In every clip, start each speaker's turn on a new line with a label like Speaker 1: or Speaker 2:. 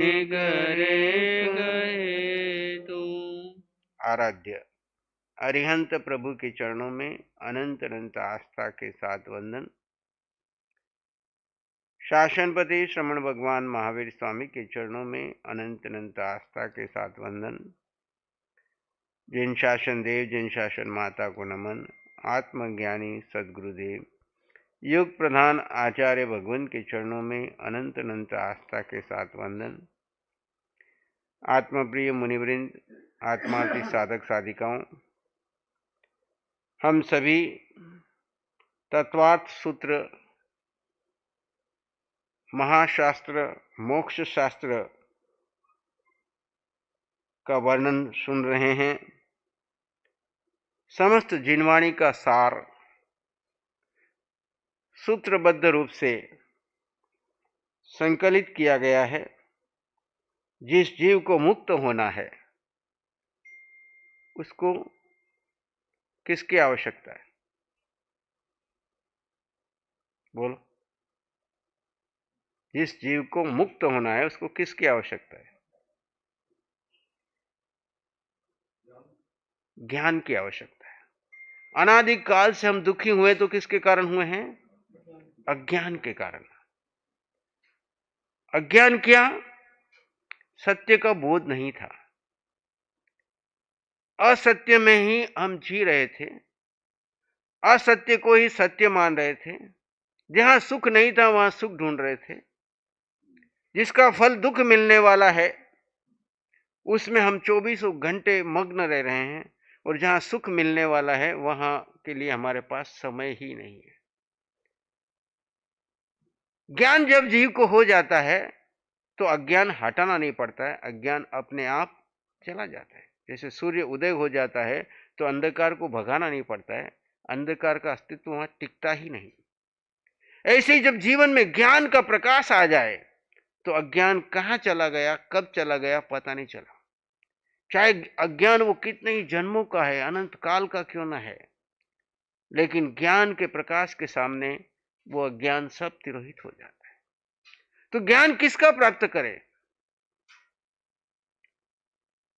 Speaker 1: करे गए तू। आराध्य अरिहंत प्रभु के चरणों में अनंत अनंत आस्था के साथ वंदन। शासनपति श्रमण भगवान महावीर स्वामी के चरणों में अनंत अनंत आस्था के साथ वंदन। जिन शासन देव जिन शासन माता को नमन। आत्मज्ञानी सदगुरुदेव युग प्रधान आचार्य भगवान के चरणों में अनंत अनंत आस्था के साथ वंदन। आत्मप्रिय मुनिवृंद, आत्मार्थी साधक साधिकाओं, हम सभी तत्वार्थ सूत्र महाशास्त्र मोक्ष शास्त्र का वर्णन सुन रहे हैं। समस्त जिनवाणी का सार सूत्रबद्ध रूप से संकलित किया गया है। जिस जीव को मुक्त होना है उसको किसकी आवश्यकता है? बोलो। जिस जीव को मुक्त होना है उसको किसकी आवश्यकता है? ज्ञान की आवश्यकता है। अनादिकाल से हम दुखी हुए तो किसके कारण हुए हैं? अज्ञान के कारण। अज्ञान क्या? सत्य का बोध नहीं था। असत्य में ही हम जी रहे थे, असत्य को ही सत्य मान रहे थे। जहां सुख नहीं था वहां सुख ढूंढ रहे थे। जिसका फल दुख मिलने वाला है उसमें हम 24 घंटे मग्न रह रहे हैं, और जहां सुख मिलने वाला है वहां के लिए हमारे पास समय ही नहीं है। ज्ञान जब जीव को हो जाता है तो अज्ञान हटाना नहीं पड़ता है, अज्ञान अपने आप चला जाता है। जैसे सूर्य उदय हो जाता है तो अंधकार को भगाना नहीं पड़ता है, अंधकार का अस्तित्व वहां टिकता ही नहीं। ऐसे ही जब जीवन में ज्ञान का प्रकाश आ जाए तो अज्ञान कहां चला गया, कब चला गया, पता नहीं चला। चाहे अज्ञान वो कितने ही जन्मों का है, अनंत काल का क्यों ना है, लेकिन ज्ञान के प्रकाश के सामने वो अज्ञान सब तिरोहित हो जाता है। तो ज्ञान किसका प्राप्त करे?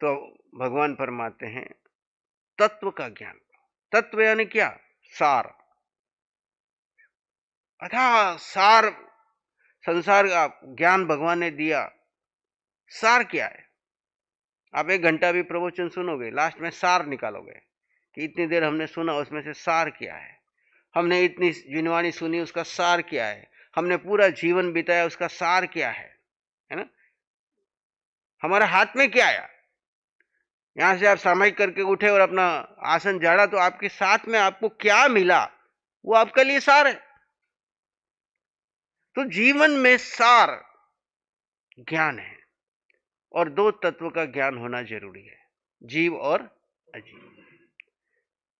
Speaker 1: तो भगवान फरमाते हैं तत्व का ज्ञान। तत्व यानी क्या? सार। अथाह सार संसार का ज्ञान भगवान ने दिया। सार क्या है? आप 1 घंटा भी प्रवचन सुनोगे, लास्ट में सार निकालोगे कि इतनी देर हमने सुना, उसमें से सार क्या है। हमने इतनी जिनवाणी सुनी, उसका सार क्या है। हमने पूरा जीवन बिताया, उसका सार क्या है ना। हमारा हाथ में क्या आया? यहां से आप सामायिक करके उठे और अपना आसन झाड़ा तो आपके साथ में आपको क्या मिला, वो आपके लिए सार है। तो जीवन में सार ज्ञान है, और 2 तत्व का ज्ञान होना जरूरी है, जीव और अजीव।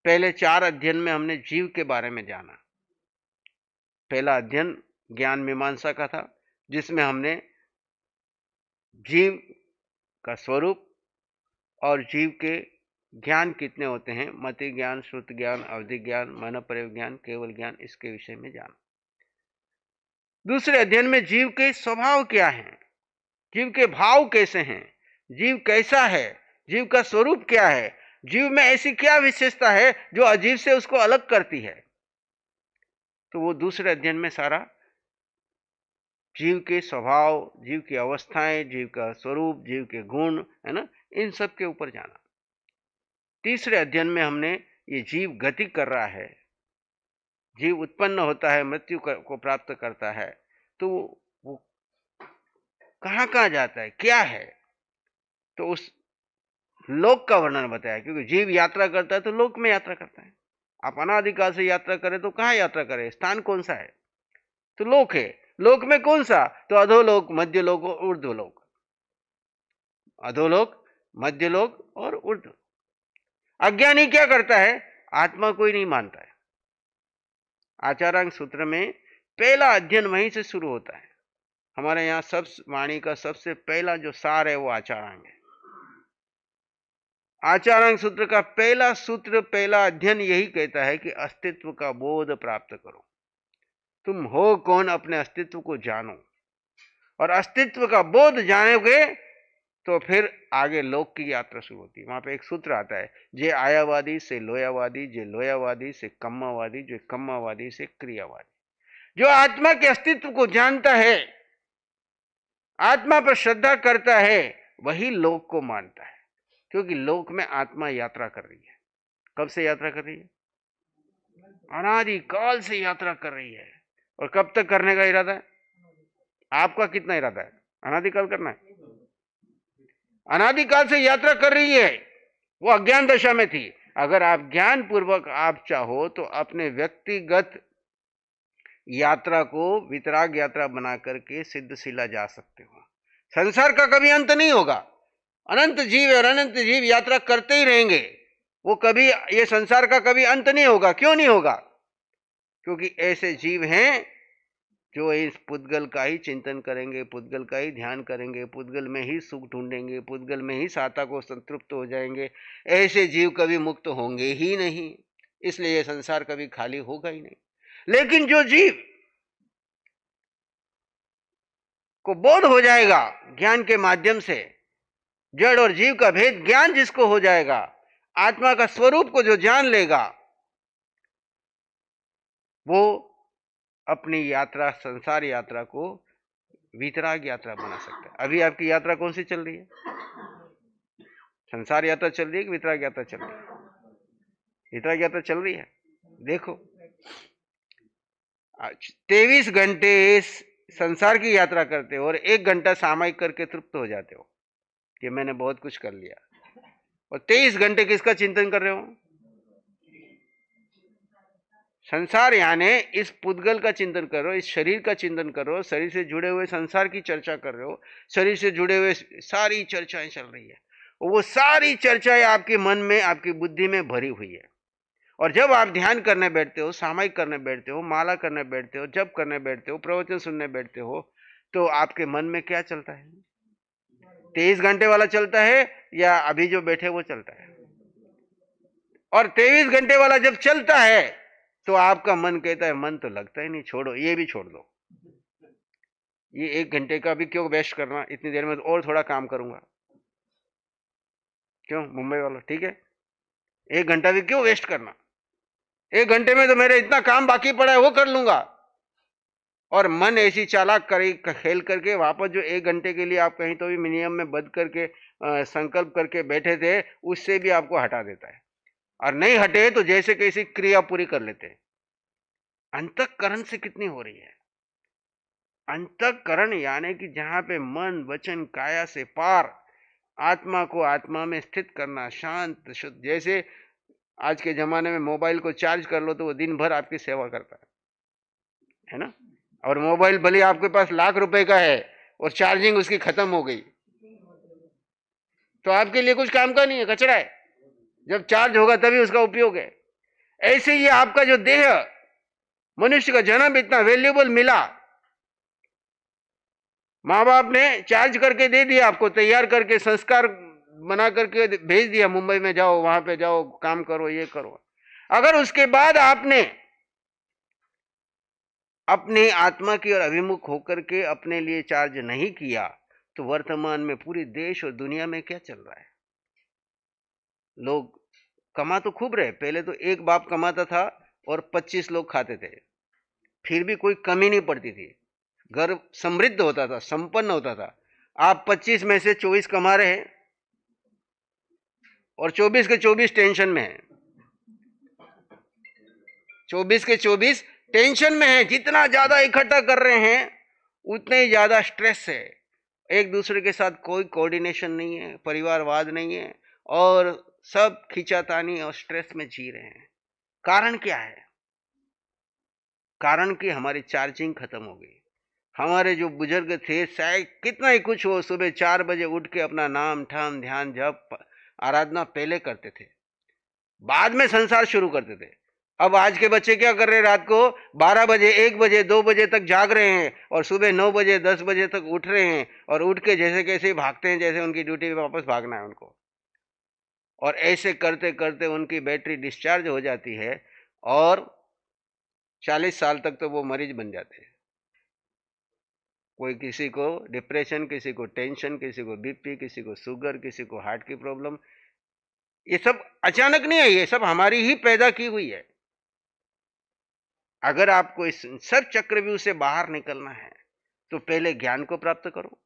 Speaker 1: पहले 4 अध्ययन में हमने जीव के बारे में जाना। पहला अध्ययन ज्ञान मीमांसा का था, जिसमें हमने जीव का स्वरूप और जीव के ज्ञान कितने होते हैं, मति ज्ञान, श्रुत ज्ञान, अवधि ज्ञान, मन प्रयोग ज्ञान, केवल ज्ञान, इसके विषय में जाना। दूसरे अध्ययन में जीव के स्वभाव क्या है, जीव के भाव कैसे हैं, जीव कैसा है, जीव का स्वरूप क्या है, जीव में ऐसी क्या विशेषता है जो अजीव से उसको अलग करती है। तो वो दूसरे अध्ययन में सारा जीव के स्वभाव, जीव की अवस्थाएं, जीव का स्वरूप, जीव के गुण, है ना, इन सब के ऊपर जाना। तीसरे अध्ययन में हमने ये जीव गति कर रहा है, जीव उत्पन्न होता है, मृत्यु को प्राप्त करता है, तो वो कहां कहां जाता है, क्या है, तो उस लोक का वर्णन बताया। क्योंकि जीव यात्रा करता है तो लोक में यात्रा करता है। आप अनादिकाल से यात्रा करें तो कहां यात्रा करें, स्थान कौन सा है? तो लोक है। लोक में कौन सा? तो अधोलोक, मध्यलोक और ऊर्ध्वलोक। अधोलोक, मध्यलोक और ऊर्ध्व। अज्ञानी क्या करता है? आत्मा को ही नहीं मानता है। आचारांग सूत्र में पहला अध्ययन वहीं से शुरू होता है। हमारे यहाँ सब वाणी का सबसे पहला जो सार है वो आचारांग है। आचारांग सूत्र का पहला सूत्र, पहला अध्ययन यही कहता है कि अस्तित्व का बोध प्राप्त करो। तुम हो कौन, अपने अस्तित्व को जानो। और अस्तित्व का बोध जानेंगे तो फिर आगे लोक की यात्रा शुरू होती है। वहां पे एक सूत्र आता है, जे आयावादी से लोयावादी, जे लोयावादी से कम्मावादी, जो कम्मावादी से क्रियावादी। जो आत्मा के अस्तित्व को जानता है, आत्मा पर श्रद्धा करता है, वही लोक को मानता है। क्योंकि लोक में आत्मा यात्रा कर रही है। कब से यात्रा कर रही है? अनादि काल से यात्रा कर रही है। और कब तक करने का इरादा है? आपका कितना इरादा है? अनादिकाल करना है। अनादिकाल से यात्रा कर रही है। वो अज्ञान दशा में थी। अगर आप ज्ञान पूर्वक आप चाहो तो अपने व्यक्तिगत यात्रा को वितराग यात्रा बना करके सिद्धशिला जा सकते हो। संसार का कभी अंत नहीं होगा। अनंत जीव और अनंत जीव यात्रा करते ही रहेंगे। वो कभी, ये संसार का कभी अंत नहीं होगा। क्यों नहीं होगा? क्योंकि ऐसे जीव हैं जो इस पुद्गल का ही चिंतन करेंगे, पुद्गल का ही ध्यान करेंगे, पुद्गल में ही सुख ढूंढेंगे, पुद्गल में ही साता को संतृप्त हो जाएंगे। ऐसे जीव कभी मुक्त होंगे ही नहीं। इसलिए यह संसार कभी खाली होगा ही नहीं। लेकिन जो जीव को बोध हो जाएगा ज्ञान के माध्यम से, जड़ और जीव का भेद ज्ञान जिसको हो जाएगा, आत्मा का स्वरूप को जो जान लेगा, वो अपनी यात्रा, संसार यात्रा को वितराग यात्रा बना सकता है। अभी आपकी यात्रा कौन सी चल रही है? संसार यात्रा चल रही है कि वितराग यात्रा चल रही है? वितराग यात्रा चल रही है। देखो, 23 घंटे संसार की यात्रा करते हो और 1 घंटा सामायिक करके तृप्त हो जाते हो कि मैंने बहुत कुछ कर लिया। और 23 घंटे किसका चिंतन कर रहे हो? संसार यानी इस पुद्गल का चिंतन कर रहे हो, इस शरीर का चिंतन कर रहे हो, शरीर से जुड़े हुए संसार की चर्चा कर रहे हो, शरीर से जुड़े हुए सारी चर्चाएं चल रही है। वो सारी चर्चाएं आपके मन में, आपकी बुद्धि में भरी हुई है। और जब आप ध्यान करने बैठते हो, सामायिक करने बैठते हो, माला करने बैठते हो, जप करने बैठते हो, प्रवचन सुनने बैठते हो, तो आपके मन में क्या चलता है? 23 घंटे वाला चलता है या अभी जो बैठे वो चलता है? और 23 घंटे वाला जब चलता है तो आपका मन कहता है, मन तो लगता ही नहीं, छोड़ो, ये भी छोड़ दो। ये 1 घंटे का भी क्यों वेस्ट करना, इतनी देर में तो और थोड़ा काम करूंगा। क्यों मुंबई वाला? ठीक है, 1 घंटा भी क्यों वेस्ट करना? 1 घंटे में तो मेरे इतना काम बाकी पड़ा है, वो कर लूंगा। और मन ऐसी चालाक खेल करके वापस जो 1 घंटे के लिए आप कहीं तो भी मिनिमम में बंद करके संकल्प करके बैठे थे, उससे भी आपको हटा देता है। और नहीं हटे तो जैसे कैसी क्रिया पूरी कर लेते हैं। अंतःकरण से कितनी हो रही है? अंतःकरण यानी कि जहां पे मन, वचन, काया से पार आत्मा को आत्मा में स्थित करना, शांत शुद्ध। जैसे आज के जमाने में मोबाइल को चार्ज कर लो तो वो दिन भर आपकी सेवा करता है ना? और मोबाइल भले आपके पास लाख रुपए का है और चार्जिंग उसकी खत्म हो गई तो आपके लिए कुछ काम का नहीं है, कचरा है। जब चार्ज होगा तभी उसका उपयोग है। ऐसे ही आपका जो देह, मनुष्य का जन्म इतना वैल्यूएबल मिला, माँ बाप ने चार्ज करके दे दिया आपको, तैयार करके संस्कार बना करके भेज दिया, मुंबई में जाओ, वहां पे जाओ, काम करो, ये करो। अगर उसके बाद आपने अपनी आत्मा की ओर अभिमुख होकर के अपने लिए चार्ज नहीं किया तो वर्तमान में पूरी देश और दुनिया में क्या चल रहा है? लोग कमा तो खूब रहे। पहले तो एक बाप कमाता था और 25 लोग खाते थे, फिर भी कोई कमी नहीं पड़ती थी, घर समृद्ध होता था, संपन्न होता था। आप 25 में से 24 कमा रहे हैं और 24 के 24 टेंशन में है। 24 के 24 टेंशन में है। जितना ज्यादा इकट्ठा कर रहे हैं उतने ही ज्यादा स्ट्रेस है। एक दूसरे के साथ कोई कोऑर्डिनेशन नहीं है, परिवारवाद नहीं है, और सब खींचातानी और स्ट्रेस में जी रहे हैं। कारण क्या है? कारण कि हमारी चार्जिंग खत्म हो गई। हमारे जो बुजुर्ग थे, चाहे कितना ही कुछ हो, सुबह 4 बजे उठ के अपना नाम ठाम ध्यान जप आराधना पहले करते थे, बाद में संसार शुरू करते थे। अब आज के बच्चे क्या कर रहे हैं? रात को 12 बजे, 1 बजे, 2 बजे तक जाग रहे हैं और सुबह 9 बजे, 10 बजे तक उठ रहे हैं और उठ के जैसे कैसे भागते हैं, जैसे उनकी ड्यूटी पे वापस भागना है उनको। और ऐसे करते करते उनकी बैटरी डिस्चार्ज हो जाती है और 40 साल तक तो वो मरीज बन जाते हैं। कोई किसी को डिप्रेशन, किसी को टेंशन, किसी को बीपी, किसी को शुगर, किसी को हार्ट की प्रॉब्लम। ये सब अचानक नहीं है, ये सब हमारी ही पैदा की हुई है। अगर आपको इस सब चक्रव्यूह से बाहर निकलना है तो पहले ज्ञान को प्राप्त करो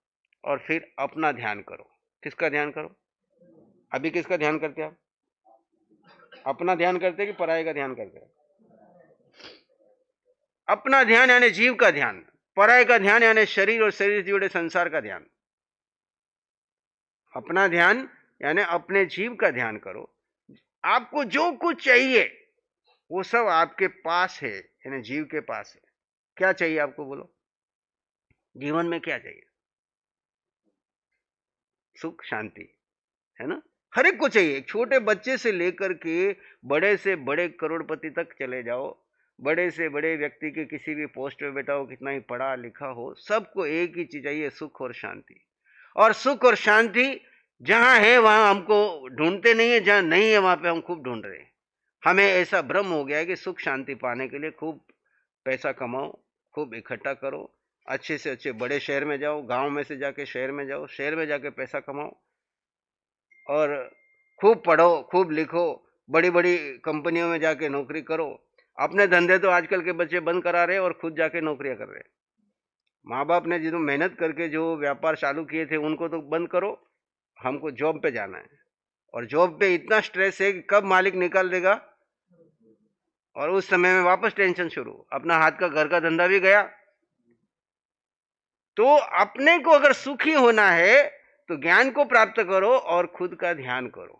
Speaker 1: और फिर अपना ध्यान करो। किसका ध्यान करो? अभी किसका ध्यान करते हैं आप? अपना ध्यान करते हैं कि पराये का ध्यान करते हैं? अपना ध्यान यानी जीव का ध्यान, पराये का ध्यान यानी शरीर और शरीर से जुड़े संसार का ध्यान। अपना ध्यान यानी अपने जीव का ध्यान करो। आपको जो कुछ चाहिए वो सब आपके पास है, यानी जीव के पास है। क्या चाहिए आपको? बोलो, जीवन में क्या चाहिए? सुख, शांति, है ना? हर एक को चाहिए। एक छोटे बच्चे से लेकर के बड़े से बड़े करोड़पति तक चले जाओ, बड़े से बड़े व्यक्ति के किसी भी पोस्ट पे बैठा हो, कितना ही पढ़ा लिखा हो, सबको एक ही चीज चाहिए, सुख और शांति। और सुख और शांति जहां है वहां हमको ढूंढते नहीं है, जहां नहीं है वहां पे हम खूब ढूंढ रहे हैं। हमें ऐसा भ्रम हो गया है कि सुख शांति पाने के लिए खूब पैसा कमाओ, खूब इकट्ठा करो, अच्छे से अच्छे बड़े शहर में जाओ, गांव में से जाके शहर में जाओ, शहर में जाके पैसा कमाओ और खूब पढ़ो, खूब लिखो, बड़ी बड़ी कंपनियों में जाके नौकरी करो। अपने धंधे तो आजकल के बच्चे बंद करा रहे और खुद जाके नौकरियां कर रहे हैं। माँ बाप ने जिन्होंने मेहनत करके जो व्यापार चालू किए थे उनको तो बंद करो, हमको जॉब पे जाना है। और जॉब पे इतना स्ट्रेस है कि कब मालिक निकाल देगा, और उस समय में वापस टेंशन शुरू, अपना हाथ का घर का धंधा भी गया। तो अपने को अगर सुखी होना है तो ज्ञान को प्राप्त करो और खुद का ध्यान करो,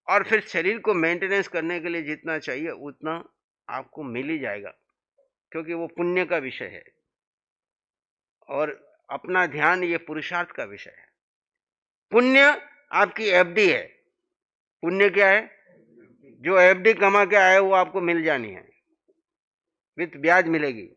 Speaker 1: और फिर शरीर को मेंटेनेंस करने के लिए जितना चाहिए उतना आपको मिल ही जाएगा, क्योंकि वो पुण्य का विषय है और अपना ध्यान ये पुरुषार्थ का विषय है। पुण्य आपकी एफडी है। पुण्य क्या है? जो एफडी कमा के आए वो आपको मिल जानी है, विथ ब्याज मिलेगी,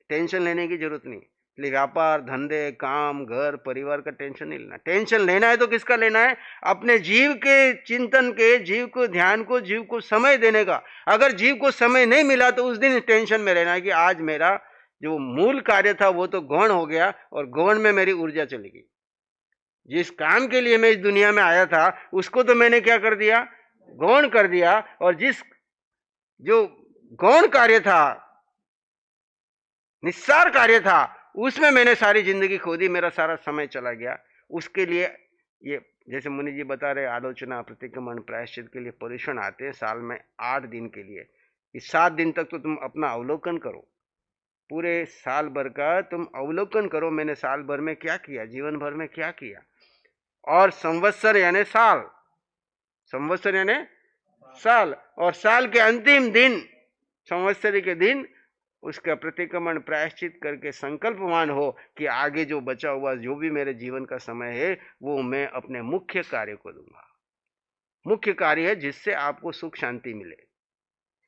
Speaker 1: टेंशन लेने की जरूरत नहीं। इसलिए व्यापार, धंधे, काम, घर, परिवार का टेंशन नहीं लेना। टेंशन लेना है तो किसका लेना है? अपने जीव के चिंतन के, जीव को ध्यान को, जीव को समय देने का। अगर जीव को समय नहीं मिला तो उस दिन टेंशन में रहना है कि आज मेरा जो मूल कार्य था वो तो गौण हो गया और गौण में मेरी ऊर्जा चली गई। जिस काम के लिए मैं इस दुनिया में आया था उसको तो मैंने क्या कर दिया? गौण कर दिया। और जिस जो गौण कार्य था, निस्सार कार्य था, उसमें मैंने सारी जिंदगी खो दी, मेरा सारा समय चला गया। उसके लिए ये जैसे मुनि जी बता रहे, आलोचना, प्रतिक्रमण, प्रायश्चित के लिए पर्युषण आते हैं साल में 8 दिन के लिए। इस 7 दिन तक तो तुम अपना अवलोकन करो, पूरे साल भर का तुम अवलोकन करो, मैंने साल भर में क्या किया, जीवन भर में क्या किया। और संवत्सर यानी साल, संवत्सर यानी साल, और साल के अंतिम दिन, संवत्सरी के दिन, उसका प्रतिक्रमण प्रायश्चित करके संकल्पवान हो कि आगे जो बचा हुआ जो भी मेरे जीवन का समय है वो मैं अपने मुख्य कार्य को दूंगा। मुख्य कार्य है जिससे आपको सुख शांति मिले।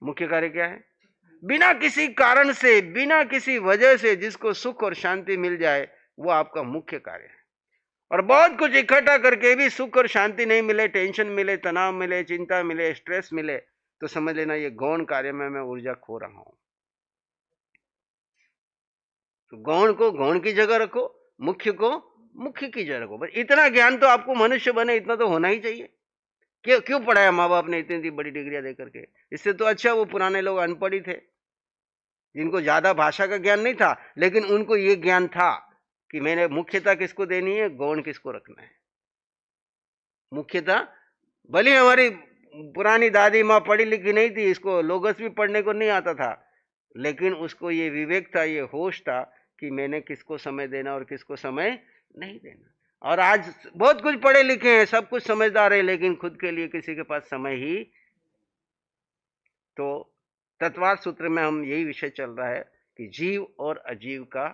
Speaker 1: मुख्य कार्य क्या है? बिना किसी कारण से, बिना किसी वजह से जिसको सुख और शांति मिल जाए वो आपका मुख्य कार्य है। और बहुत कुछ इकट्ठा करके भी सुख और शांति नहीं मिले, टेंशन मिले, तनाव मिले, चिंता मिले, स्ट्रेस मिले, तो समझ लेना ये गौण कार्य में मैं ऊर्जा खो रहा हूं। तो गौण को गौण की जगह रखो, मुख्य को मुख्य की जगह रखो। बस इतना ज्ञान तो आपको, मनुष्य बने इतना तो होना ही चाहिए। क्यों पढ़ाया माँ बाप ने इतनी बड़ी डिग्रियां दे करके? इससे तो अच्छा वो पुराने लोग अनपढ़ ही थे, जिनको ज्यादा भाषा का ज्ञान नहीं था, लेकिन उनको ये ज्ञान था कि मैंने मुख्यता किसको देनी है, गौण किसको रखना है। मुख्यता, भले हमारी पुरानी दादी माँ पढ़ी लिखी नहीं थी, इसको लोगस भी पढ़ने को नहीं आता था, लेकिन उसको ये विवेक था, ये होश था कि मैंने किसको समय देना और किसको समय नहीं देना। और आज बहुत कुछ पढ़े लिखे हैं, सब कुछ समझदार है, लेकिन खुद के लिए किसी के पास समय ही। तो तत्वार्थ सूत्र में हम यही विषय चल रहा है कि जीव और अजीव का।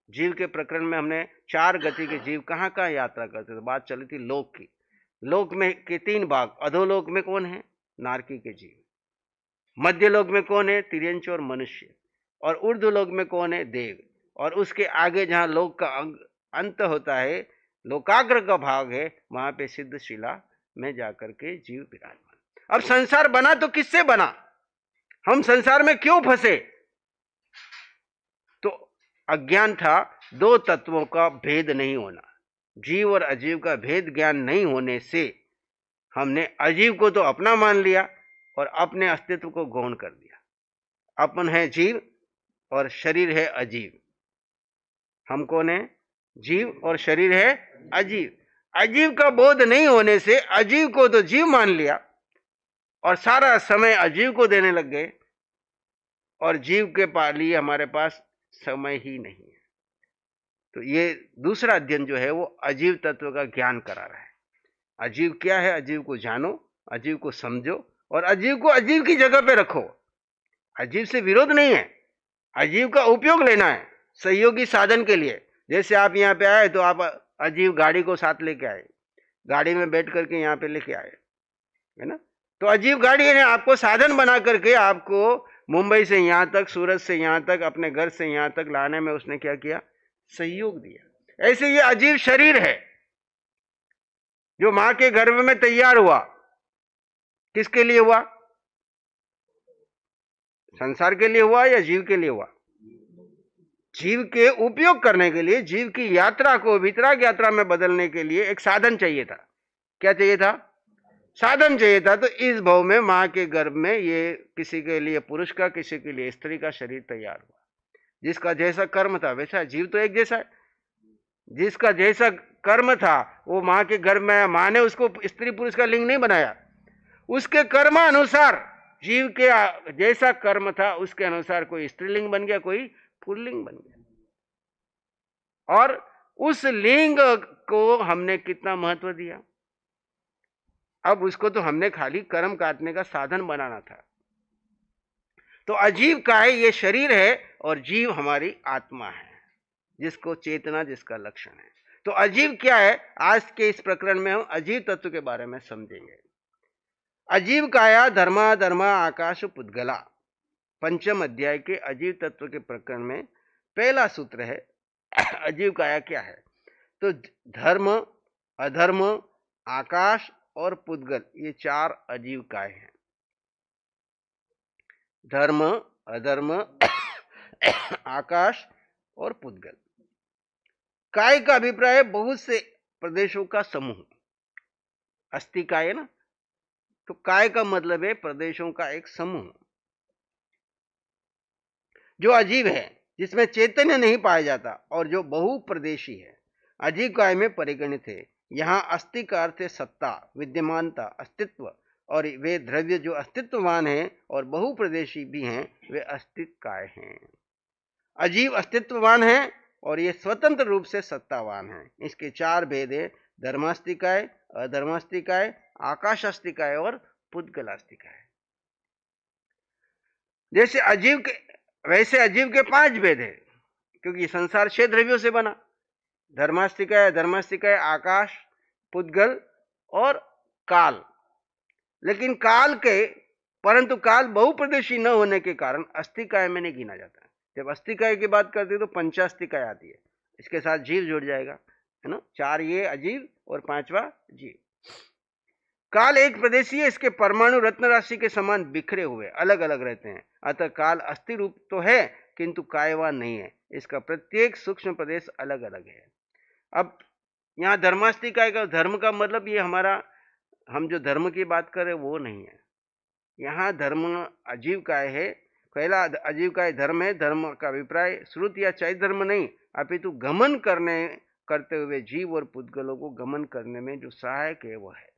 Speaker 1: जीव के प्रकरण में हमने 4 गति के जीव कहाँ कहाँ यात्रा करते थे, बात चली थी लोक की। लोक में के 3 भाग, अधोलोक में कौन है? नारकी के जीव। मध्य लोक में कौन है? तिर्यंच और मनुष्य। और ऊर्ध्व लोक में कौन है? देव। और उसके आगे जहां लोक का अंत होता है, लोकाग्र का भाग है, वहां पे सिद्ध शिला में जाकर के जीव विराजमान। अब संसार बना तो किससे बना? हम संसार में क्यों फंसे? तो अज्ञान था दो तत्वों का भेद नहीं होना। जीव और अजीव का भेद ज्ञान नहीं होने से हमने अजीव को तो अपना मान लिया और अपने अस्तित्व को गौण कर दिया। अपन है जीव और शरीर है अजीव। हम कौन है? जीव और शरीर है अजीव। अजीव का बोध नहीं होने से अजीव को तो जीव मान लिया और सारा समय अजीव को देने लग गए और जीव के लिए हमारे पास समय ही नहीं है। तो ये दूसरा अध्ययन जो है वो अजीव तत्व का ज्ञान करा रहा है। अजीव क्या है? अजीव को जानो, अजीव को समझो और अजीव को अजीव की जगह पे रखो। अजीव से विरोध नहीं है, अजीव का उपयोग लेना है सहयोगी साधन के लिए। जैसे आप यहाँ पे आए तो आप अजीव गाड़ी को साथ लेके आए, गाड़ी में बैठ करके यहाँ पे लेके आए, है ना? तो अजीव गाड़ी ने आपको साधन बना करके आपको मुंबई से यहाँ तक, सूरत से यहाँ तक, अपने घर से यहाँ तक लाने में उसने क्या किया? सहयोग दिया। ऐसे ये अजीव शरीर है जो मां के गर्भ में तैयार हुआ, किसके लिए हुआ? संसार के लिए हुआ या जीव के लिए हुआ? जीव के उपयोग करने के लिए, जीव की यात्रा को वितराग यात्रा में बदलने के लिए एक साधन चाहिए था। क्या चाहिए था? साधन चाहिए था। तो इस भव में मां के गर्भ में ये किसी के लिए पुरुष का, किसी के लिए स्त्री का शरीर तैयार हुआ। जिसका जैसा कर्म था वैसा जीव तो एक जैसा है। जिसका जैसा कर्म था वो मां के गर्भ में, मां ने उसको स्त्री पुरुष का लिंग नहीं बनाया, उसके कर्म अनुसार जीव के जैसा कर्म था उसके अनुसार कोई स्त्रीलिंग बन गया, कोई पुल्लिंग बन गया। और उस लिंग को हमने कितना महत्व दिया। अब उसको तो हमने खाली कर्म काटने का साधन बनाना था। तो अजीव का है ये शरीर है और जीव हमारी आत्मा है, जिसको चेतना, जिसका लक्षण है। तो अजीव क्या है? आज के इस प्रकरण में हम अजीव तत्व के बारे में समझेंगे। अजीव काया धर्मा धर्मा आकाश पुद्गला, पंचम अध्याय के अजीव तत्व के प्रकरण में पहला सूत्र है अजीव काया क्या है? तो धर्म, अधर्म, आकाश और पुद्गल, ये चार अजीव काय हैं। धर्म, अधर्म, आकाश और पुद्गल। काय का अभिप्राय है बहुत से प्रदेशों का समूह। अस्थि काय है ना, तो काय का मतलब है प्रदेशों का एक समूह जो अजीव है, जिसमें चैतन्य नहीं पाया जाता और जो बहुप्रदेशी है, अजीव काय में परिगणित है। यहां अस्थि का अर्थ है सत्ता, विद्यमानता, अस्तित्व, और वे द्रव्य जो अस्तित्ववान हैं और बहुप्रदेशी भी हैं वे अस्तित्व काय हैं। अजीव अस्तित्ववान है और ये स्वतंत्र रूप से सत्तावान है। इसके चार भेद है: धर्मास्तिकाय, अधर्मास्तिकाय, आकाशास्तिकाय और पुद्गलास्तिकाय। जैसे अजीव के वैसे अजीव के पांच भेद है, क्योंकि संसार 6 द्रव्यों से बना। धर्मास्तिकाय, अधर्मास्तिकाय, आकाश, पुद्गल और काल। लेकिन परंतु काल बहुप्रदेशी न होने के कारण अस्तिकाय में नहीं गिना जाता। जब अस्तिकाय की बात करते हैं तो पंचास्तिकाय आती है, इसके साथ जीव जुड़ जाएगा, है ना? 4 ये अजीव और 5वां जीव। काल एक प्रदेशी है, इसके परमाणु रत्न राशि के समान बिखरे हुए अलग अलग रहते हैं। अतः काल अस्थि रूप तो है किंतु कायवान नहीं है, इसका प्रत्येक सूक्ष्म प्रदेश अलग अलग है। अब यहाँ धर्मास्तिकाय का धर्म का मतलब ये हम जो धर्म की बात कर रहे हैं वो नहीं है। यहाँ धर्म अजीव काय है। पहला अजीव काय धर्म है। धर्म का अभिप्राय श्रुति या चैत धर्म नहीं, अपितु गमन करते हुए जीव और पुद्गलों को गमन करने में जो सहायक है वो है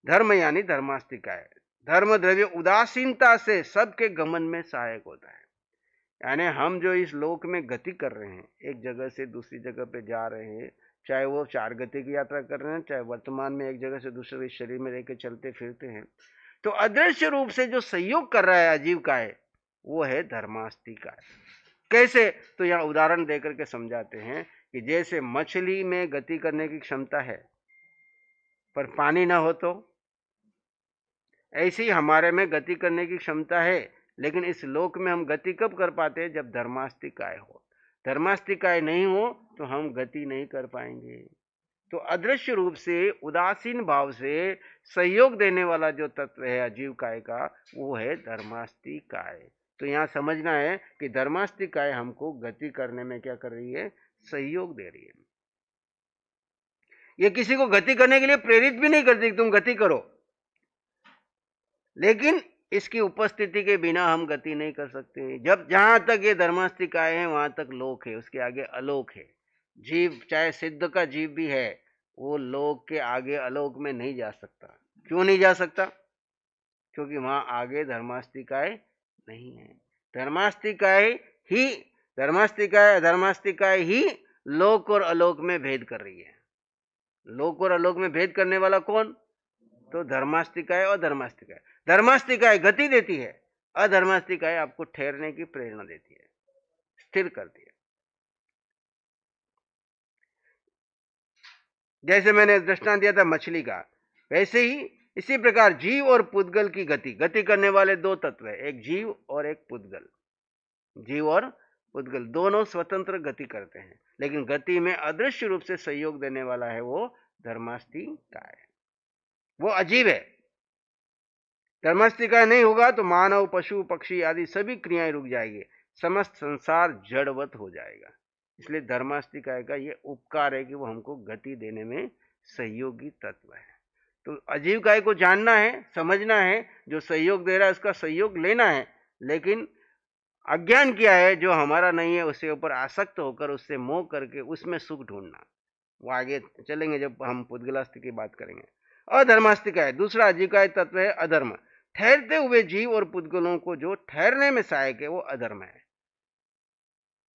Speaker 1: धर्म, यानी धर्मास्तिकाय। धर्म द्रव्य उदासीनता से सबके गमन में सहायक होता है। यानी हम जो इस लोक में गति कर रहे हैं, एक जगह से दूसरी जगह पे जा रहे हैं, चाहे वो 4 गति की यात्रा कर रहे हैं, चाहे वर्तमान में एक जगह से दूसरे शरीर में रहकर चलते फिरते हैं, तो अदृश्य रूप से जो सहयोग कर रहा है अजीव का है वो है धर्मास्तिकाय। कैसे? तो यहाँ उदाहरण देकर के समझाते हैं कि जैसे मछली में गति करने की क्षमता है पर पानी ना हो तो, ऐसे ही हमारे में गति करने की क्षमता है, लेकिन इस लोक में हम गति कब कर पाते हैं? जब धर्मास्तिकाय हो। धर्मास्तिकाय नहीं हो तो हम गति नहीं कर पाएंगे। तो अदृश्य रूप से, उदासीन भाव से सहयोग देने वाला जो तत्व है अजीव काय का, वो है धर्मास्तिकाय। तो यहाँ समझना है कि धर्मास्तिकाय हमको गति करने में क्या कर रही है, सहयोग दे रही है। ये किसी को गति करने के लिए प्रेरित भी नहीं करती कि तुम गति करो, लेकिन इसकी उपस्थिति के बिना हम गति नहीं कर सकते। जब जहां तक ये धर्मास्तिकाय है वहां तक लोक है, उसके आगे अलोक है। जीव चाहे सिद्ध का जीव भी है, वो लोक के आगे अलोक में नहीं जा सकता। क्यों नहीं जा सकता? क्योंकि वहां आगे धर्मास्तिकाय नहीं है। धर्मास्तिकाय ही लोक और अलोक में भेद कर रही है। लोक और अलोक में भेद करने वाला कौन? तो धर्मास्तिकाय और धर्मास्तिकाय। धर्मास्तिकाय गति देती है, अधर्मास्तिकाय आपको ठहरने की प्रेरणा देती है, स्थिर करती है। जैसे मैंने दृष्टांत दिया था मछली का, वैसे ही इसी प्रकार जीव और पुद्गल की गति करने वाले दो तत्व है, एक जीव और एक पुद्गल। जीव और पुद्गल दोनों स्वतंत्र गति करते हैं, लेकिन गति में अदृश्य रूप से सहयोग देने वाला है वो धर्मास्तिकाय, वो अजीब है। धर्मास्तिकाय नहीं होगा तो मानव, पशु, पक्षी आदि सभी क्रियाएं रुक जाएगी, समस्त संसार जड़वत हो जाएगा। इसलिए धर्मास्तिकाय का ये उपकार है कि वो हमको गति देने में सहयोगी तत्व है। तो अजीव काय को जानना है, समझना है, जो सहयोग दे रहा है उसका सहयोग लेना है, लेकिन अज्ञान क्या है जो हमारा नहीं है, उसके ऊपर आसक्त होकर उससे मोह करके उसमें सुख ढूंढना। वो आगे चलेंगे जब हम पुद्गलास्ति की बात करेंगे। अधर्मास्तिकाय दूसरा अजीवकाय तत्व है अधर्म। ठहरते हुए जीव और पुद्गलों को जो ठहरने में सहायक है वो अधर्म है।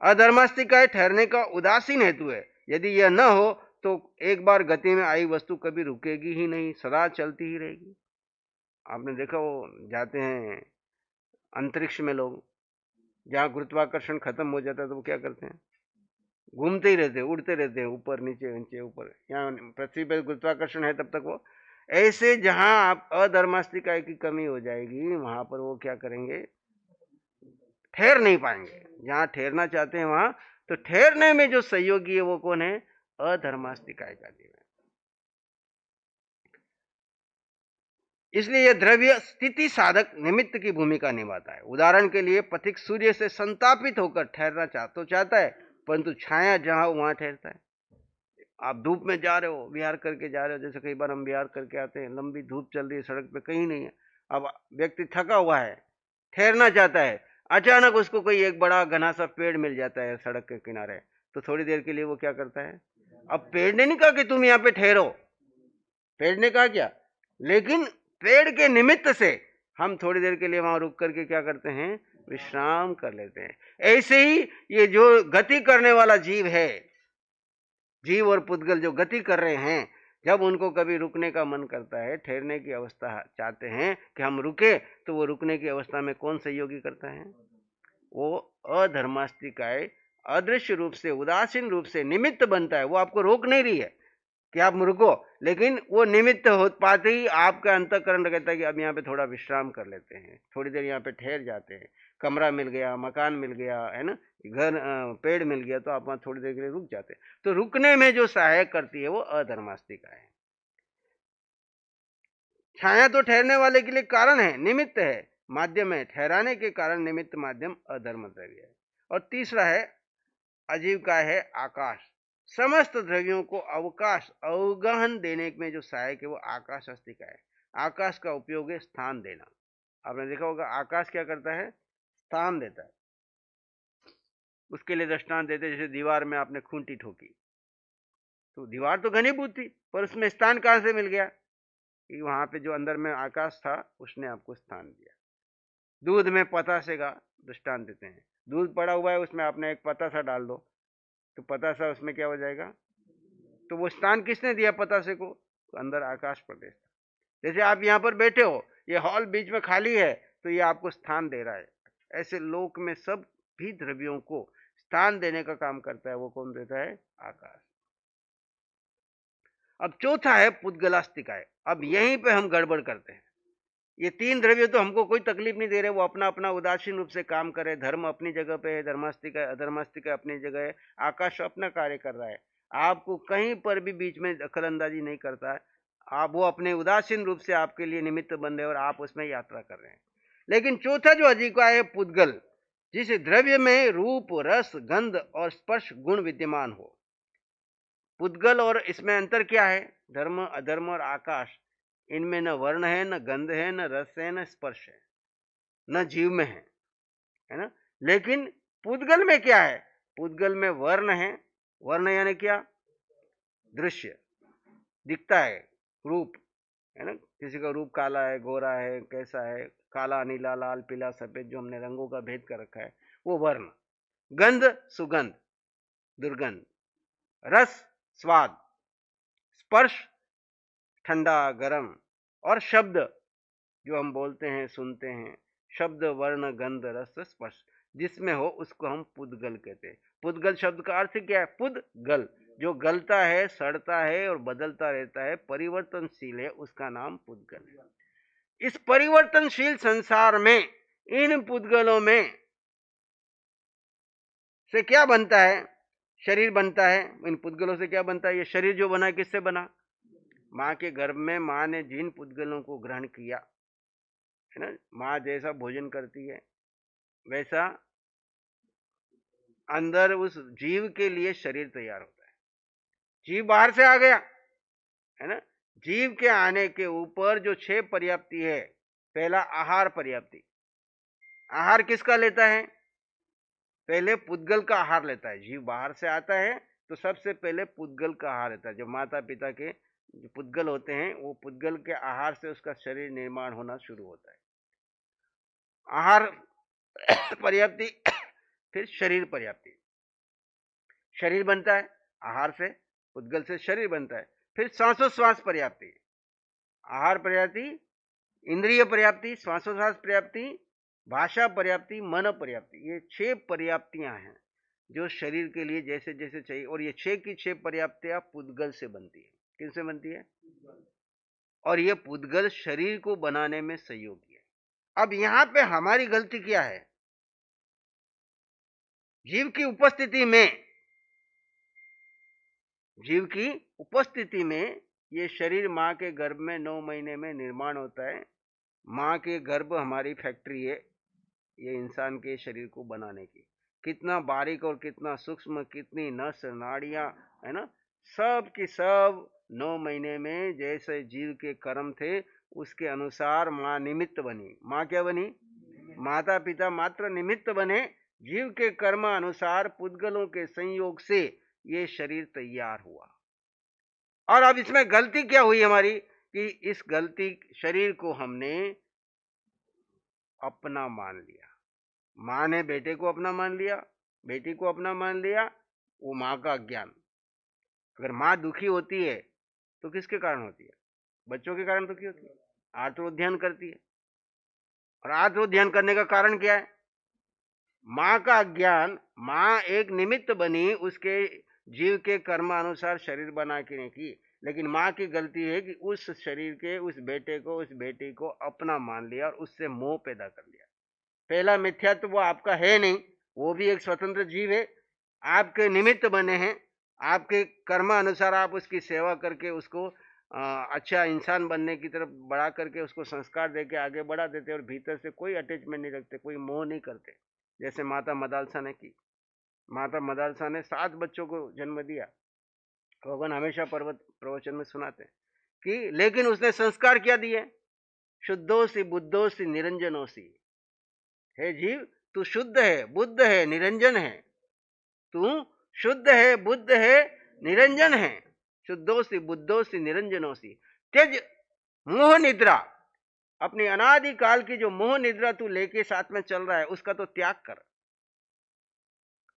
Speaker 1: अधर्मास्तिकाय ठहरने का उदासीन हेतु है। यदि यह न हो तो एक बार गति में आई वस्तु कभी रुकेगी ही नहीं, सदा चलती ही रहेगी। आपने देखा वो जाते हैं अंतरिक्ष में लोग, जहां गुरुत्वाकर्षण खत्म हो जाता है तो वो क्या करते हैं, घूमते ही रहते हैं, उड़ते रहते हैं, ऊपर नीचे नीचे ऊपर। यहाँ पृथ्वी पर गुरुत्वाकर्षण है तब तक वो ऐसे, जहां आप अधर्मास्तिकाय की कमी हो जाएगी वहां पर वो क्या करेंगे, ठहर नहीं पाएंगे। जहां ठहरना चाहते हैं वहां, तो ठहरने में जो सहयोगी है वो कौन है? अधर्मास्तिकाय का जीव है। इसलिए यह द्रव्य स्थिति साधक निमित्त की भूमिका निभाता है। उदाहरण के लिए पथिक सूर्य से संतापित होकर ठहरना चाहता है, परंतु छाया जहां हो वहां ठहरता है। आप धूप में जा रहे हो, विहार करके जा रहे हो, जैसे कई बार हम विहार करके आते हैं, लंबी धूप चल रही है, सड़क पे कहीं नहीं है, अब व्यक्ति थका हुआ है, ठहरना चाहता है, अचानक उसको कोई एक बड़ा घना सा पेड़ मिल जाता है सड़क के किनारे, तो थोड़ी देर के लिए वो क्या करता है, अब पेड़ ने नहीं कहा कि तुम यहाँ पे ठहरो, पेड़ ने कहा क्या, लेकिन पेड़ के निमित्त से हम थोड़ी देर के लिए वहां रुक करके क्या करते हैं, विश्राम कर लेते हैं। ऐसे ही ये जो गति करने वाला जीव है, जीव और पुद्गल जो गति कर रहे हैं, जब उनको कभी रुकने का मन करता है, ठहरने की अवस्था चाहते हैं कि हम रुके, तो वो रुकने की अवस्था में कौन सहयोगी करता है? वो अधर्मास्तिकाय अदृश्य रूप से, उदासीन रूप से निमित्त बनता है। वो आपको रोक नहीं रही है कि आप रुको, लेकिन वो निमित्त हो पाते ही आपका अंतःकरण कहता है कि अब यहाँ पे थोड़ा विश्राम कर लेते हैं, थोड़ी देर यहाँ पे ठहर जाते हैं। कमरा मिल गया, मकान मिल गया, है ना, घर, पेड़ मिल गया, तो आप वहां थोड़ी देर के लिए रुक जाते हैं। तो रुकने में जो सहायक करती है वो अधर्मास्तिकाय है। छाया तो ठहरने वाले के लिए कारण है, निमित्त है, माध्यम है। ठहराने के कारण निमित्त माध्यम अधर्म द्रव्य है। और तीसरा है अजीविकाय है आकाश। समस्त द्रव्यों को अवकाश, अवगहन देने में जो सहायक है वो आकाश अस्तिकाय है। आकाश का उपयोग है स्थान देना। आपने देखा होगा आकाश क्या करता है, स्थान देता है। उसके लिए दृष्टांत देते, जैसे दीवार में आपने खूंटी ठोकी, तो दीवार तो घनीभूत थी, पर उसमें स्थान कहां से मिल गया, कि वहां पे जो अंदर में आकाश था उसने आपको स्थान दिया। दूध में पतासे का दृष्टांत देते हैं। दूध पड़ा हुआ है, उसमें आपने एक पतासा डाल दो, तो पतासा उसमें क्या हो जाएगा, तो वो स्थान किसने दिया पतासे को, तो अंदर आकाश प्रदेश। जैसे आप यहाँ पर बैठे हो, ये हॉल बीच में खाली है, तो ये आपको स्थान दे रहा है। ऐसे लोक में सब भी द्रव्यों को स्थान देने का काम करता है, वो कौन देता है, आकाश। अब चौथा है पुद्गलास्तिकाय। अब यहीं पे हम गड़बड़ करते हैं। ये तीन द्रव्य तो हमको कोई तकलीफ नहीं दे रहे, वो अपना अपना उदासीन रूप से काम करे। धर्म अपनी जगह पे है, धर्मास्तिकाय अधर्मास्तिकाय अपनी जगह है, आकाश अपना कार्य कर रहा है। आपको कहीं पर भी बीच में दखलंदाजी नहीं करता है। आप, वो अपने उदासीन रूप से आपके लिए निमित्त बन रहे और आप उसमें यात्रा कर रहे हैं। लेकिन चौथा जो अजीविका है पुद्गल, जिस द्रव्य में रूप, रस, गंध और स्पर्श गुण विद्यमान हो। पुद्गल और इसमें अंतर क्या है? धर्म, अधर्म और आकाश, इनमें न वर्ण है, न गंध है, न रस है, न स्पर्श है, न जीव में है ना। लेकिन पुद्गल में क्या है? पुद्गल में वर्ण है। वर्ण यानी क्या? दृश्य, दिखता है, रूप, है ना। किसी का रूप काला है, गोरा है, कैसा है, काला, नीला, लाल, पीला, सफेद, जो हमने रंगों का भेद कर रखा है, वो वर्ण। गंध, सुगंध, दुर्गंध। रस, स्वाद। स्पर्श, ठंडा, गरम। और शब्द, जो हम बोलते हैं, सुनते हैं, शब्द, वर्ण, गंध, रस, स्पर्श जिसमें हो उसको हम पुद्गल कहते हैं। पुद्गल शब्द का अर्थ क्या है? पुद्गल, जो गलता है, सड़ता है और बदलता रहता है, परिवर्तनशील है, उसका नाम पुद्गल है। इस परिवर्तनशील संसार में इन पुद्गलों में से क्या बनता है? शरीर बनता है। इन पुद्गलों से क्या बनता है? ये शरीर जो बना है किससे बना? माँ के गर्भ में माँ ने जिन पुद्गलों को ग्रहण किया, है ना, माँ जैसा भोजन करती है वैसा अंदर उस जीव के लिए शरीर तैयार होता है। जीव बाहर से आ गया, है ना। जीव के आने के ऊपर जो 6 पर्याप्ति है, पहला आहार पर्याप्ति। आहार किसका लेता है? पहले पुद्गल का आहार लेता है। जीव बाहर से आता है तो सबसे पहले पुद्गल का आहार लेता है। जो माता पिता के जो पुद्गल होते हैं, वो पुद्गल के आहार से उसका शरीर निर्माण होना शुरू होता है। आहार पर्याप्ति, फिर शरीर पर्याप्ति। शरीर बनता है आहार से, पुद्गल से शरीर बनता है। फिर श्वासोश्वास पर्याप्ति। आहार पर्याप्ति, इंद्रिय पर्याप्ति, श्वासोश्वास पर्याप्ति, भाषा पर्याप्ति, मन पर्याप्ति। ये 6 पर्याप्तियां हैं जो शरीर के लिए जैसे जैसे चाहिए। और ये 6 की 6 पर्याप्तियां पुद्गल से बनती है। किनसे बनती है? और ये पुद्गल शरीर को बनाने में सहयोगी है। अब यहां पे हमारी गलती क्या है? जीव की उपस्थिति में ये शरीर माँ के गर्भ में 9 महीने में निर्माण होता है। माँ के गर्भ हमारी फैक्ट्री है ये इंसान के शरीर को बनाने की। कितना बारीक और कितना सूक्ष्म, कितनी नस नाड़ियां, है ना, सब की सब 9 महीने में जैसे जीव के कर्म थे उसके अनुसार माँ निमित्त बनी। माँ क्या बनी? माता पिता मात्र निमित्त बने। जीव के कर्म अनुसार पुद्गलों के संयोग से ये शरीर तैयार हुआ। और अब इसमें गलती क्या हुई हमारी कि इस गलती शरीर को हमने अपना मान लिया। माँ ने बेटे को अपना मान लिया, बेटी को अपना मान लिया। वो माँ का अज्ञान। अगर माँ दुखी होती है तो किसके कारण होती है? बच्चों के कारण दुखी होती है। आत्मोध्यान करती है। और आत्मोध्यान करने का कारण क्या है? माँ का अज्ञान। माँ एक निमित्त बनी उसके जीव के कर्म अनुसार शरीर बना के की, लेकिन माँ की गलती है कि उस शरीर के, उस बेटे को, उस बेटी को अपना मान लिया और उससे मोह पैदा कर लिया। पहला मिथ्यात्व वो आपका है नहीं, वो भी एक स्वतंत्र जीव है, आपके निमित्त बने हैं। आपके कर्म अनुसार आप उसकी सेवा करके उसको अच्छा इंसान बनने की तरफ बढ़ा करके उसको संस्कार देके आगे बढ़ा देते और भीतर से कोई अटैचमेंट नहीं रखते, कोई मोह नहीं करते। जैसे माता मदालसा ने की। माता मदालसा ने 7 बच्चों को जन्म दिया। भगवान हमेशा प्रवचन में सुनाते कि लेकिन उसने संस्कार क्या दिए? शुद्धोसी बुद्धोसी निरंजनोसी। हे जीव, तू शुद्ध है, बुद्ध है, निरंजन है। तू शुद्ध है, बुद्ध है, निरंजन है। शुद्धोसी बुद्धोसी निरंजनोसी। त्यज मोह निद्रा। अपनी अनादि काल की जो मोह निद्रा तू लेके साथ में चल रहा है उसका तो त्याग कर।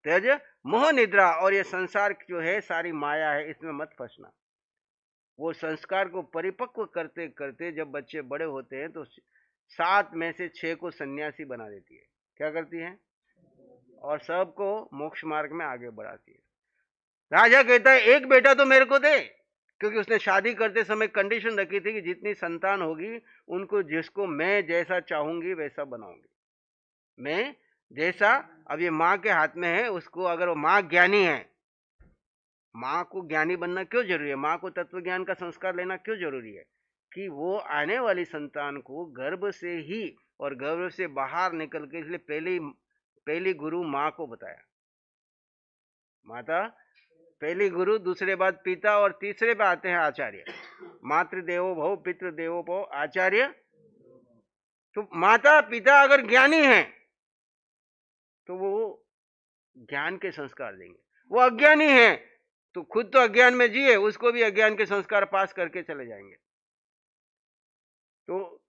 Speaker 1: त्यज मोह निद्रा। और ये संसार जो है सारी माया है, इसमें मत फंसना। वो संस्कार को परिपक्व करते करते जब बच्चे बड़े होते हैं तो 7 में से 6 को सन्यासी बना देती है। क्या करती है? और सबको मोक्ष मार्ग में आगे बढ़ाती है। राजा कहता है एक बेटा तो मेरे को दे, क्योंकि उसने शादी करते समय कंडीशन रखी थी कि जितनी संतान होगी उनको जिसको मैं जैसा चाहूंगी वैसा बनाऊंगी। मैं जैसा, अब ये माँ के हाथ में है उसको, अगर वो माँ ज्ञानी है, माँ को ज्ञानी बनना क्यों जरूरी है? माँ को तत्व ज्ञान का संस्कार लेना क्यों जरूरी है? कि वो आने वाली संतान को गर्भ से ही और गर्भ से बाहर निकल के, इसलिए पहली गुरु माँ को बताया। माता पहली गुरु, दूसरे बाद पिता, और तीसरे पे आते हैं आचार्य। मातृदेवो भव, पितृदेवो भव, आचार्य। तो माता पिता अगर ज्ञानी हैं तो वो ज्ञान के संस्कार देंगे। वो अज्ञानी है तो खुद तो अज्ञान में जिए, उसको भी अज्ञान के संस्कार पास करके चले जाएंगे। तो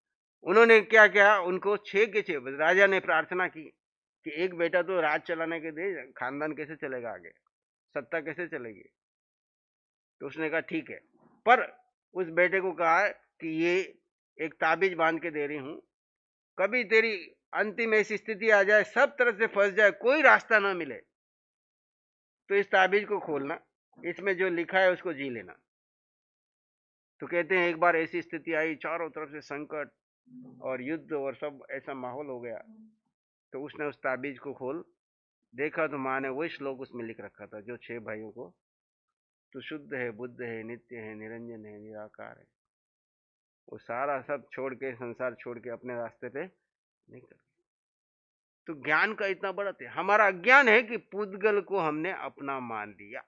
Speaker 1: उन्होंने क्या किया, उनको 6 के 6 राजा ने प्रार्थना की कि एक बेटा तो राज चलाने के दे, खानदान कैसे चलेगा आगे, सत्ता कैसे चलेगी। तो उसने कहा ठीक है, पर उस बेटे को कहा कि ये एक ताबीज बांध के दे रही हूं, कभी तेरी अंतिम ऐसी स्थिति आ जाए, सब तरह से फंस जाए, कोई रास्ता ना मिले, तो इस ताबीज को खोलना, इसमें जो लिखा है उसको जी लेना। तो कहते हैं एक बार ऐसी स्थिति आई, चारों तरफ से संकट और युद्ध और सब ऐसा माहौल हो गया, तो उसने उस ताबीज को खोल देखा तो माँ ने वही श्लोक उसमें लिख रखा था जो 6 भाइयों को, तू शुद्ध है, बुद्ध है, नित्य है, निरंजन है, निराकार है। वो सारा सब छोड़ के, संसार छोड़ के अपने रास्ते पे निकल। तो ज्ञान का इतना बड़ा थे। हमारा अज्ञान है कि पुद्गल को हमने अपना मान लिया।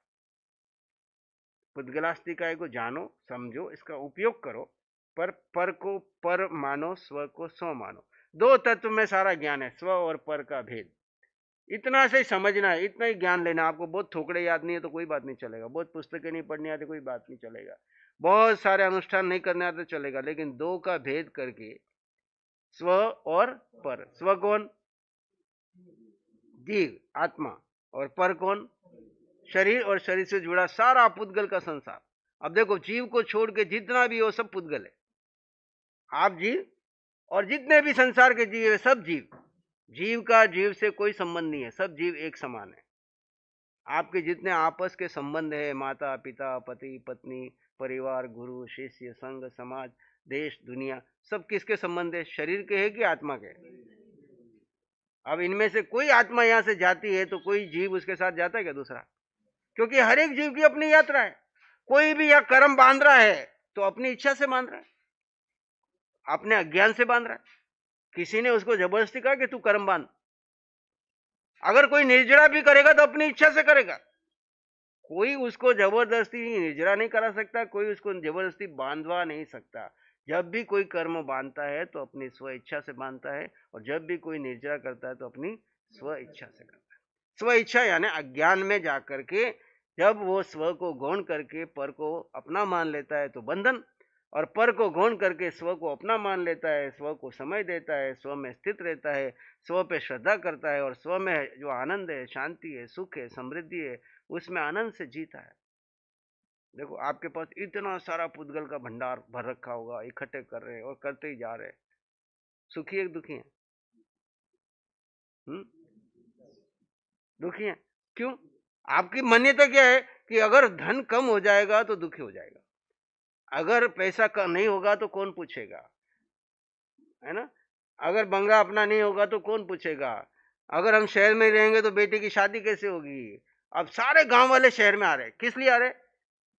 Speaker 1: पुद्गलास्तिकाय को जानो, समझो, इसका उपयोग करो, पर को पर मानो, स्व को स्व मानो। 2 तत्व में सारा ज्ञान है, स्व और पर का भेद। इतना से समझना है, इतना ही ज्ञान लेना। आपको बहुत थोकड़े याद नहीं है तो कोई बात नहीं चलेगा, बहुत पुस्तकें नहीं पढ़नी आती कोई बात नहीं चलेगा, बहुत सारे अनुष्ठान नहीं करने आते चलेगा, लेकिन 2 का भेद करके, स्व और पर। स्व कौन? जीव, आत्मा, और पर कौन? शरीर, और शरीर से जुड़ा सारा पुद्गल का संसार। अब देखो, जीव को छोड़ के जितना भी हो सब पुद्गल है। आप जीव और जितने भी संसार के जीव है सब जीव। जीव का जीव से कोई संबंध नहीं है, सब जीव एक समान है। आपके जितने आपस के संबंध है, माता पिता, पति पत्नी, परिवार, गुरु शिष्य, संघ समाज, देश दुनिया, सब किसके संबंध है? शरीर के है कि आत्मा के? अब इनमें से कोई आत्मा यहां से जाती है तो कोई जीव उसके साथ जाता है क्या दूसरा? क्योंकि हर एक जीव की अपनी यात्रा है। कोई भी या कर्म बांध रहा है तो अपनी इच्छा से बांध रहा है, अपने अज्ञान से बांध रहा है। किसी ने उसको जबरदस्ती कहा कि तू कर्म बांध। अगर कोई निर्जरा भी करेगा तो अपनी इच्छा से करेगा। कोई उसको जबरदस्ती निर्जरा नहीं करा सकता, कोई उसको जबरदस्ती बांधवा नहीं सकता। जब भी कोई कर्म बांधता है तो अपनी स्व इच्छा से बांधता है, और जब भी कोई निर्जरा करता है तो अपनी स्व इच्छा से करता है। स्व इच्छा यानी अज्ञान में जाकर के जब वो स्व को गौण करके पर को अपना मान लेता है तो बंधन, और पर को गौण करके स्व को अपना मान लेता है, स्व को समय देता है, स्व में स्थित रहता है, स्व पे श्रद्धा करता है, और स्व में जो आनंद है, शांति है, सुख है, समृद्धि है, उसमें आनंद से जीता है। देखो, आपके पास इतना सारा पुद्गल का भंडार भर रखा होगा, इकट्ठे कर रहे हैं और करते ही जा रहे हैं। सुखी है दुखी है? दुखी है। क्यों? आपकी मान्यता क्या है कि अगर धन कम हो जाएगा तो दुखी हो जाएगा, अगर पैसा कम नहीं होगा तो कौन पूछेगा, है ना? अगर बंगला अपना नहीं होगा तो कौन पूछेगा, अगर हम शहर में रहेंगे तो बेटे की शादी कैसे होगी। अब सारे गांव वाले शहर में आ रहे, किस लिए आ रहे?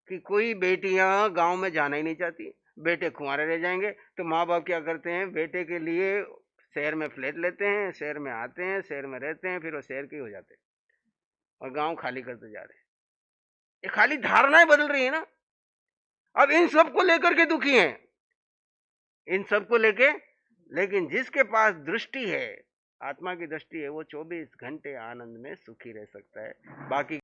Speaker 1: कि कोई बेटियां गांव में जाना ही नहीं चाहती, बेटे कुंवारे रह जाएंगे। तो माँ बाप क्या करते हैं, बेटे के लिए शहर में फ्लैट लेते हैं, शहर में आते हैं, शहर में रहते हैं, फिर वो शहर के हो जाते हैं और गांव खाली करते जा रहे हैं। ये खाली धारणाएं बदल रही है ना। अब इन सबको लेकर के दुखी हैं, इन सबको लेके। लेकिन जिसके पास दृष्टि है, आत्मा की दृष्टि है, वो 24 घंटे आनंद में सुखी रह सकता है। बाकी